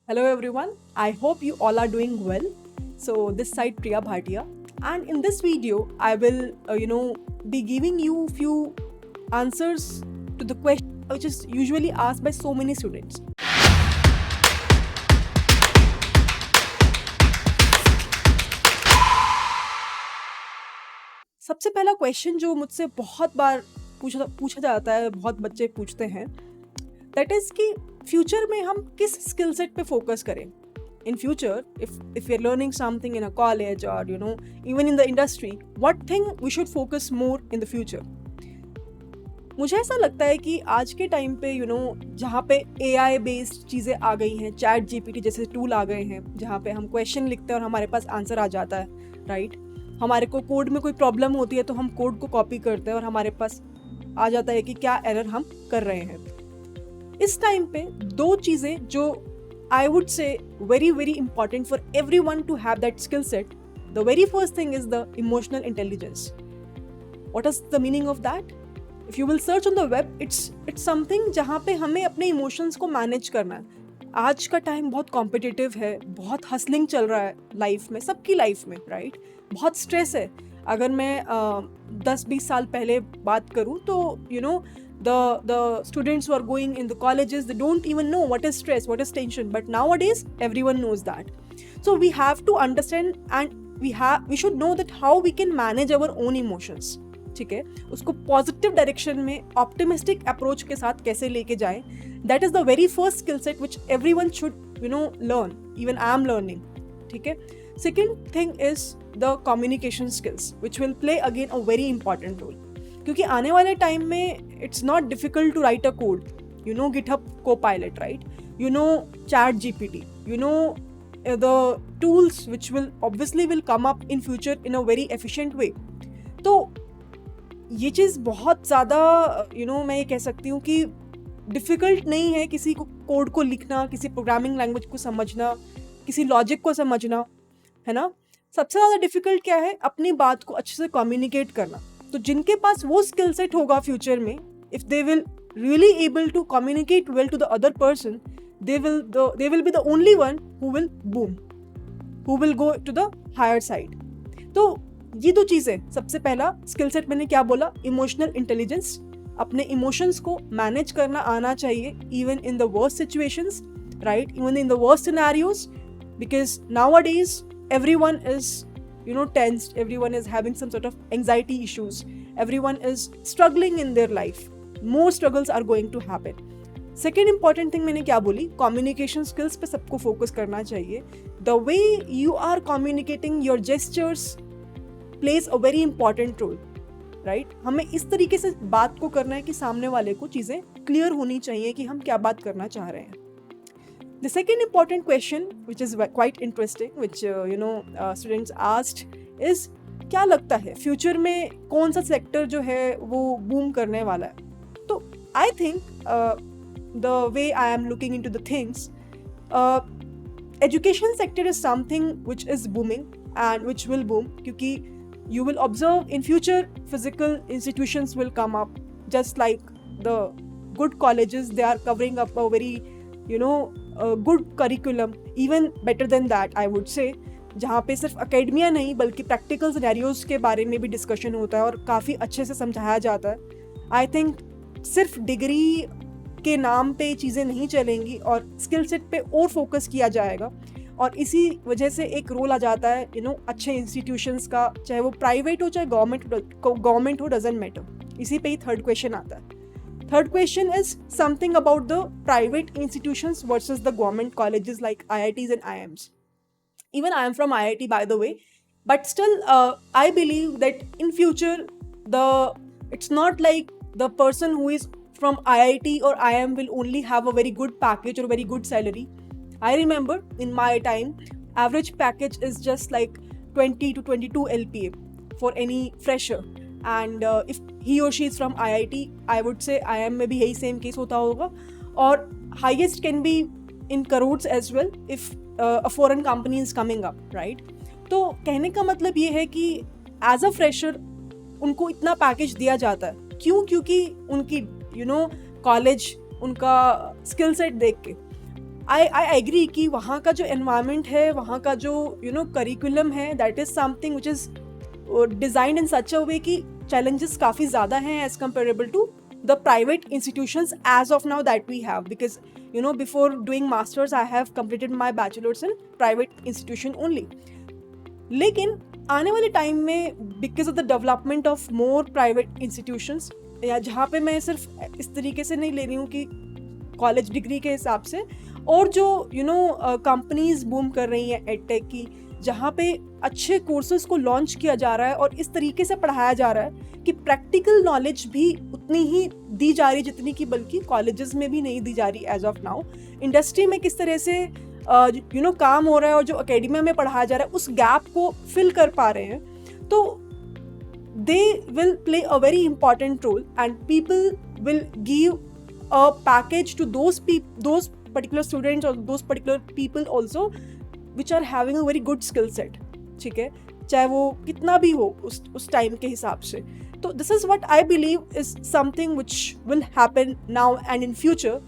Hello everyone, I hope you all are doing well. So this side Priya Bhatia, and in this video I will be giving you few answers to the question which is usually asked by so many students. सबसे पहला question जो मुझसे बहुत बार पूछा जाता है, बहुत बच्चे पूछते हैं, दैट इज कि फ्यूचर में हम किस स्किल सेट पे फोकस करें. In future, if we are learning something in a college or even in the industry, what thing we should focus more in the future? मुझे ऐसा लगता है कि आज के टाइम पे जहाँ पे AI बेस्ड चीज़ें आ गई हैं, चैट GPT जैसे टूल आ गए हैं, जहाँ पे हम क्वेश्चन लिखते हैं और हमारे पास आंसर आ जाता है, राइट. हमारे को कोड में कोई प्रॉब्लम होती है तो हम कोड को कॉपी करते हैं और हमारे पास आ जाता है कि क्या एरर हम कर रहे हैं. इस टाइम पे दो चीज़ें जो I would say very important for everyone to have that skill set. The very first thing is the emotional intelligence. What is the meaning of that? If you will search on the web, it's something जहाँ पे हमें अपने emotions को manage करना है. आज का time बहुत कॉम्पिटिटिव है, बहुत हसलिंग चल रहा है लाइफ में, सबकी लाइफ में, राइट. बहुत स्ट्रेस है. अगर मैं 10-20 साल पहले बात करूँ तो the students who are going in the colleges, they don't even know what is stress, what is tension, but nowadays everyone knows that. So we have to understand and we should know that how we can manage our own emotions. ठीक है, उसको positive direction में optimistic approach के साथ कैसे लेके जाएं, that is the very first skill set which everyone should learn. Even I am learning. ठीक है. Second thing is the communication skills which will play again a very important role. क्योंकि आने वाले टाइम में it's not difficult to write a code. GitHub Copilot, right? Chat GPT, the tools which will obviously come up in future in a very efficient way. तो ये चीज़ बहुत ज़्यादा मैं ये कह सकती हूँ कि डिफ़िकल्ट नहीं है किसी को कोड को लिखना, किसी प्रोग्रामिंग लैंग्वेज को समझना, किसी लॉजिक को समझना, है ना. सबसे ज़्यादा डिफ़िकल्ट क्या है? अपनी बात को अच्छे से कम्युनिकेट करना. तो जिनके पास वो स्किल सेट होगा फ्यूचर में, if they will really able to communicate well to the other person, they will be the only one who will boom, who will go to the higher side. तो ये दो चीज़ें. सबसे पहला skill set मैंने क्या बोला? Emotional intelligence. अपने इमोशंस को मैनेज करना आना चाहिए even in the worst situations, right, even in the worst scenarios, because nowadays everyone is tensed, everyone is having some sort of anxiety issues, everyone is struggling in their life. More struggles are going to happen. Second important thing मैंने क्या बोली? communication skills पे सबको focus करना चाहिए. The way you are communicating, your gestures plays a very important role, right? हमें इस तरीके से बात को करना है कि सामने वाले को चीज़ें clear होनी चाहिए कि हम क्या बात करना चाह रहे हैं. The second important question, which is quite interesting, which students asked, is क्या लगता है फ्यूचर में कौन सा सेक्टर जो है वो बूम करने वाला है? तो I think the way I am looking into the things, education sector is something which is booming and which will boom, क्योंकि you will observe in future physical institutions will come up, just like the good colleges, they are covering up a very good curriculum, even better than that I would say, जहाँ पे सिर्फ academia नहीं बल्कि practical scenarios के बारे में भी discussion होता है और काफ़ी अच्छे से समझाया जाता है. आई थिंक सिर्फ डिग्री के नाम पे चीज़ें नहीं चलेंगी और स्किल सेट पे और फोकस किया जाएगा. और इसी वजह से एक रोल आ जाता है अच्छे इंस्टीट्यूशंस का, चाहे वो प्राइवेट हो चाहे गवर्नमेंट हो, डजंट मैटर. इसी पे ही थर्ड क्वेश्चन आता है. Third question is something about the private institutions versus the government colleges like IITs and IIMs. Even I am from IIT, by the way, but still I believe that in future it's not like the person who is from IIT or IIM will only have a very good package or very good salary. I remember in my time, average package is just like 20 to 22 LPA for any fresher. And if he or she is from IIT, I would say IIM में भी यही same case होता होगा, और highest can be in crores as well if a foreign company is coming up, right? तो कहने का मतलब ये है कि as a fresher उनको इतना पैकेज दिया जाता है. क्यों? क्योंकि उनकी कॉलेज उनका स्किल सेट देख के. आई एग्री कि वहाँ का जो एनवायरनमेंट है, वहाँ का जो करिकुलम है, that is something which is designed in such a way कि challenges काफ़ी ज़्यादा हैं as comparable to the private institutions as of now that we have, because before doing masters I have completed my bachelor's in private institution only. लेकिन आने वाले time में because of the development of more private institutions, या जहाँ पे मैं सिर्फ इस तरीके से नहीं ले रही हूँ कि कॉलेज डिग्री के हिसाब से, और जो कंपनीज बूम कर रही हैं एडटेक की, जहाँ पे अच्छे कोर्सेज को लॉन्च किया जा रहा है और इस तरीके से पढ़ाया जा रहा है कि प्रैक्टिकल नॉलेज भी उतनी ही दी जा रही जितनी कि बल्कि कॉलेजेस में भी नहीं दी जा रही एज ऑफ नाउ. इंडस्ट्री में किस तरह से काम हो रहा है और जो एकेडमिया में पढ़ाया जा रहा है उस गैप को फिल कर पा रहे हैं, तो they will play a very important role and people will give a package to those particular students or those particular people also which are having a very good skill set. ठीक है, चाहे वो कितना भी हो उस टाइम के हिसाब से. तो this is what I believe is something which will happen now and in future,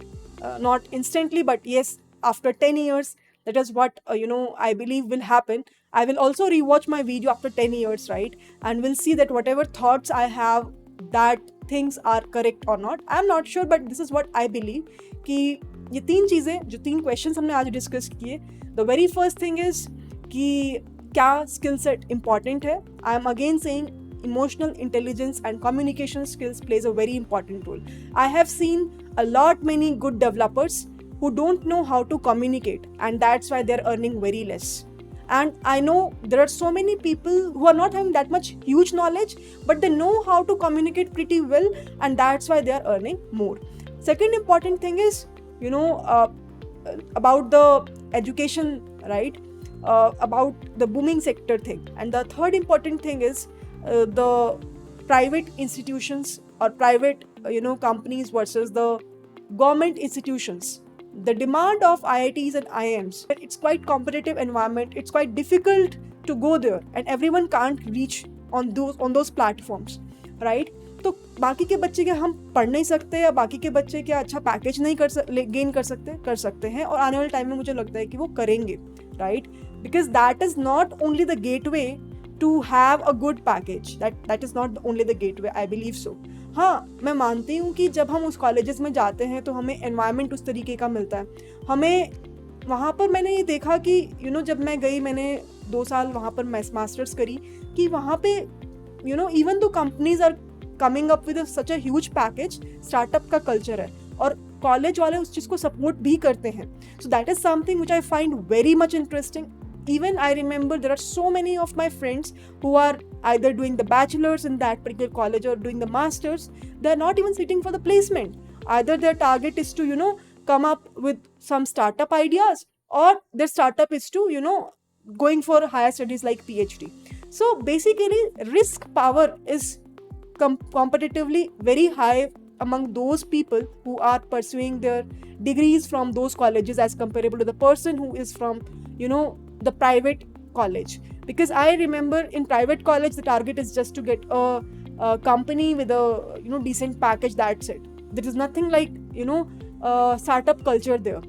not instantly but yes, after 10 years. That is what I believe will happen. I will also rewatch my video after 10 years, right? And we'll see that whatever thoughts I have, that things are correct or not. I'm not sure, but this is what I believe. कि ये तीन चीज़ें, जो तीन questions हमने आज discuss किए, the very first thing is कि क्या skill set important है. I am again saying emotional intelligence and communication skills plays a very important role. I have seen a lot many good developers who don't know how to communicate, and that's why they're earning very less. And I know there are so many people who are not having that much huge knowledge, but they know how to communicate pretty well, and that's why they are earning more. Second important thing is, about the education, right? About the booming sector thing. And the third important thing is the private institutions or private, companies versus the government institutions. The demand of IITs and IIMs, it's quite competitive environment, it's quite difficult to go there and everyone can't reach on those platforms, right? तो बाकी के बच्चे क्या हम पढ़ नहीं सकते, या बाकी के बच्चे क्या अच्छा पैकेज नहीं गेन कर सकते हैं, और आने वाले टाइम में मुझे लगता है कि वो करेंगे, right? Because that is not only the gateway to have a good package, that is not only the gateway, I believe so. हाँ, मैं मानती हूँ कि जब हम उस कॉलेजेस में जाते हैं तो हमें एनवायरनमेंट उस तरीके का मिलता है. हमें वहाँ पर मैंने ये देखा कि जब मैं गई, मैंने 2 साल वहाँ पर मास्टर्स करी, कि वहाँ पे इवन दो companies are coming up with such a huge package, startup का कल्चर है और कॉलेज वाले उस चीज़ को सपोर्ट भी करते हैं. So that is something which I find very much interesting. Even I remember there are so many of my friends who are either doing the bachelor's in that particular college or doing the master's. They're not even sitting for the placement. Either their target is to, come up with some startup ideas, or their startup is to, going for higher studies like PhD. So basically, risk power is competitively very high among those people who are pursuing their degrees from those colleges as comparable to the person who is from, the private college. Because I remember in private college the target is just to get a company with a decent package, that's it. There is nothing like startup culture there,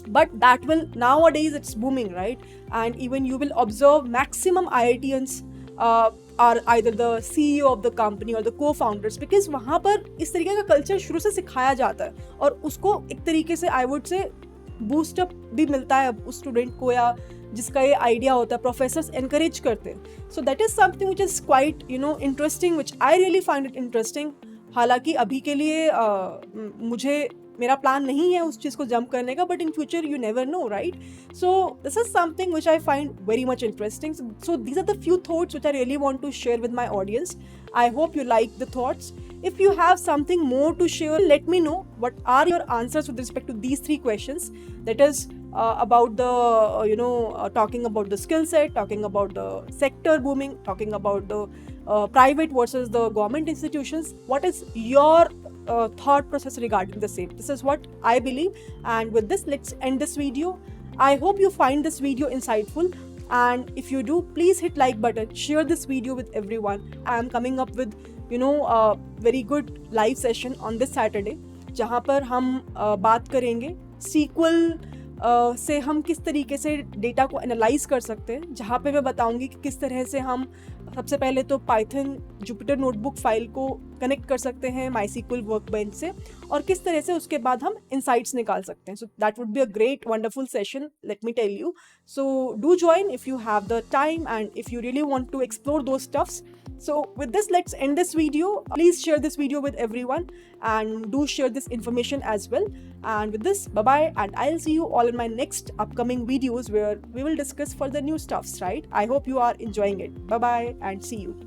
but that will, nowadays it's booming, right? And even you will observe maximum IITians are either the CEO of the company or the co-founders, because वहाँ पर इस तरीके का culture शुरू से सिखाया जाता है और उसको एक तरीके से आई वुड से बूस्टअप भी मिलता है उस स्टूडेंट को, या जिसका ये आइडिया होता है, प्रोफेसर्स एनकरेज करते हैं. So that is something which is quite interesting, which I really find it interesting. हालांकि अभी के लिए मेरा प्लान नहीं है उस चीज़ को जंप करने का, but in future you never know, right? So this is something which I find very much interesting. So these are the few thoughts which I really want to share with my audience. I hope you like the thoughts. If you have something more to share, let me know. What are your answers with respect to these 3 questions? That is about the, talking about the skill set, talking about the sector booming, talking about the private versus the government institutions. What is your thought process regarding the same? This is what I believe. And with this, let's end this video. I hope you find this video insightful. And if you do, please hit like button, share this video with everyone. I am coming up with a very good live session on this Saturday, जहाँ पर हम बात करेंगे SQL से हम किस तरीके से डेटा को एनालाइज कर सकते हैं, जहाँ पे मैं बताऊंगी कि किस तरह से हम सबसे पहले तो पाइथन जुपिटर नोटबुक फाइल को कनेक्ट कर सकते हैं माईसीक्वल वर्कबेंच से, और किस तरह से उसके बाद हम इनसाइट्स निकाल सकते हैं. So that would be a great wonderful session, let me tell you. So do join if you have the time and if you really want to explore those stuffs. So with this, let's end this video. Please share this video with everyone and do share this information as well. And with this, bye bye, and I'll see you all in my next upcoming videos where we will discuss further new stuffs, right? I hope you are enjoying it. Bye bye and see you.